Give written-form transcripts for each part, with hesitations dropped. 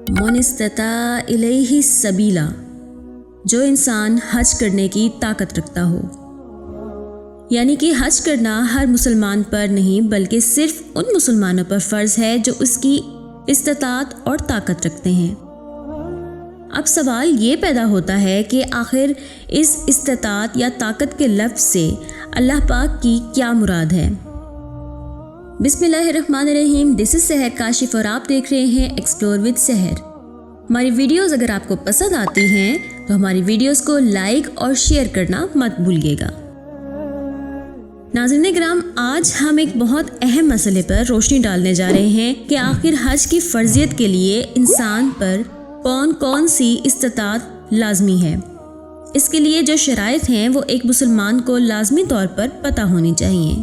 من استطاع الیہ سبیلا، جو انسان حج کرنے کی طاقت رکھتا ہو، یعنی کہ حج کرنا ہر مسلمان پر نہیں بلکہ صرف ان مسلمانوں پر فرض ہے جو اس کی استطاعت اور طاقت رکھتے ہیں۔ اب سوال یہ پیدا ہوتا ہے کہ آخر اس استطاعت یا طاقت کے لفظ سے اللہ پاک کی کیا مراد ہے؟ بسم اللہ الرحمن الرحیم، دس از سحر کاشف اور آپ دیکھ رہے ہیں ایکسپلور ود سحر۔ ہماری ویڈیوز اگر آپ کو پسند آتی ہیں تو ہماری ویڈیوز کو لائک اور شیئر کرنا مت بھولیے گا۔ ناظرین کرام، آج ہم ایک بہت اہم مسئلے پر روشنی ڈالنے جا رہے ہیں کہ آخر حج کی فرضیت کے لیے انسان پر کون کون سی استطاعت لازمی ہے۔ اس کے لیے جو شرائط ہیں وہ ایک مسلمان کو لازمی طور پر پتہ ہونی چاہیے۔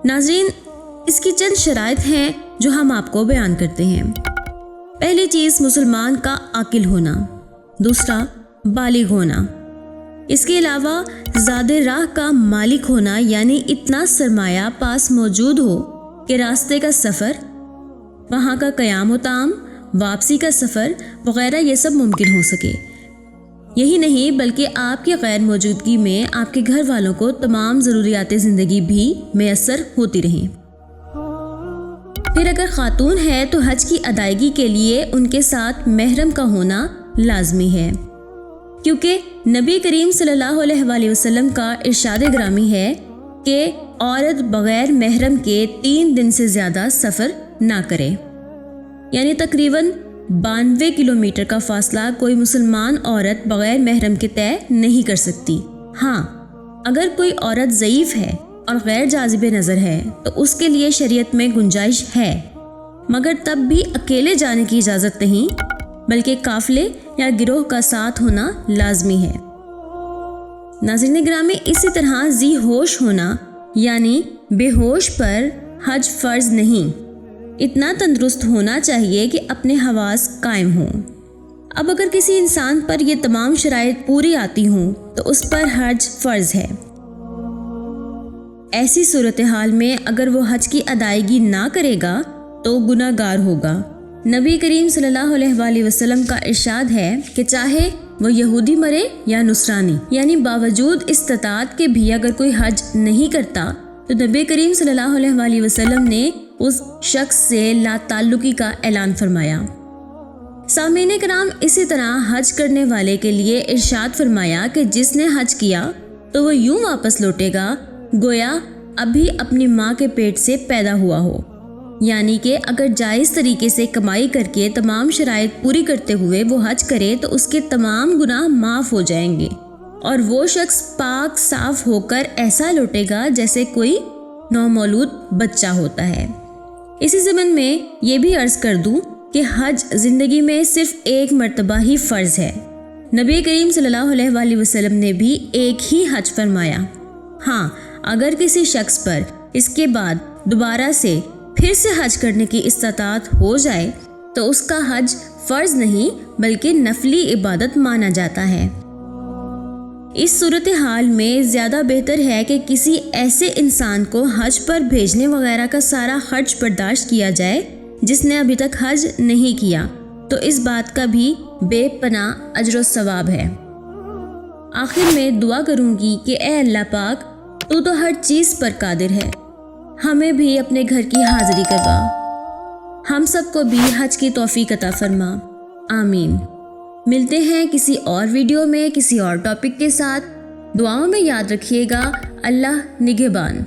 ناظرین، اس کی چند شرائط ہیں جو ہم آپ کو بیان کرتے ہیں۔ پہلی چیز مسلمان کا عاقل ہونا، دوسرا بالغ ہونا، اس کے علاوہ زاد راہ کا مالک ہونا، یعنی اتنا سرمایہ پاس موجود ہو کہ راستے کا سفر، وہاں کا قیام و طعام، واپسی کا سفر وغیرہ یہ سب ممکن ہو سکے۔ یہی نہیں بلکہ آپ کی غیر موجودگی میں آپ کے گھر والوں کو تمام ضروریات زندگی بھی میسر ہوتی رہیں۔ پھر اگر خاتون ہے تو حج کی ادائیگی کے لیے ان کے ساتھ محرم کا ہونا لازمی ہے، کیونکہ نبی کریم صلی اللہ علیہ وآلہ وسلم کا ارشاد گرامی ہے کہ عورت بغیر محرم کے 3 دن سے زیادہ سفر نہ کرے، یعنی تقریباً 92 کلومیٹر کا فاصلہ کوئی مسلمان عورت بغیر محرم کے طے نہیں کر سکتی۔ ہاں، اگر کوئی عورت ضعیف ہے اور غیر جاذب نظر ہے تو اس کے لیے شریعت میں گنجائش ہے، مگر تب بھی اکیلے جانے کی اجازت نہیں بلکہ قافلے یا گروہ کا ساتھ ہونا لازمی ہے۔ ناظرین گرامی، اسی طرح ذی ہوش ہونا، یعنی بے ہوش پر حج فرض نہیں، اتنا تندرست ہونا چاہیے کہ اپنے حواس قائم ہوں۔ اب اگر کسی انسان پر یہ تمام شرائط پوری آتی ہوں تو اس پر حج فرض ہے۔ ایسی صورتحال میں اگر وہ حج کی ادائیگی نہ کرے گا تو گناہ گار ہوگا۔ نبی کریم صلی اللہ علیہ وآلہ وسلم کا ارشاد ہے کہ چاہے وہ یہودی مرے یا نصرانی، یعنی باوجود استطاعت کے بھی اگر کوئی حج نہیں کرتا تو نبی کریم صلی اللہ علیہ وآلہ وسلم نے اس شخص سے لا تعلقی کا اعلان فرمایا۔ سامعین کرام، اسی طرح حج کرنے والے کے لیے ارشاد فرمایا کہ جس نے حج کیا تو وہ یوں واپس لوٹے گا گویا ابھی اپنی ماں کے پیٹ سے پیدا ہوا ہو، یعنی کہ اگر جائز طریقے سے کمائی کر کے تمام شرائط پوری کرتے ہوئے وہ حج کرے تو اس کے تمام گناہ معاف ہو جائیں گے اور وہ شخص پاک صاف ہو کر ایسا لوٹے گا جیسے کوئی نومولود بچہ ہوتا ہے۔ اسی ضمن میں یہ بھی عرض کر دوں کہ حج زندگی میں صرف ایک مرتبہ ہی فرض ہے۔ نبی کریم صلی اللہ علیہ وآلہ وسلم نے بھی ایک ہی حج فرمایا۔ ہاں، اگر کسی شخص پر اس کے بعد دوبارہ سے پھر سے حج کرنے کی استطاعت ہو جائے تو اس کا حج فرض نہیں بلکہ نفلی عبادت مانا جاتا ہے۔ اس صورتحال میں زیادہ بہتر ہے کہ کسی ایسے انسان کو حج پر بھیجنے وغیرہ کا سارا خرچ برداشت کیا جائے جس نے ابھی تک حج نہیں کیا، تو اس بات کا بھی بے پناہ اجر و ثواب ہے۔ آخر میں دعا کروں گی کہ اے اللہ پاک، تو ہر چیز پر قادر ہے، ہمیں بھی اپنے گھر کی حاضری کروا، ہم سب کو بھی حج کی توفیق عطا فرما، آمین۔ ملتے ہیں کسی اور ویڈیو میں کسی اور ٹاپک کے ساتھ۔ دعاؤں میں یاد رکھیے گا، اللہ نگہبان۔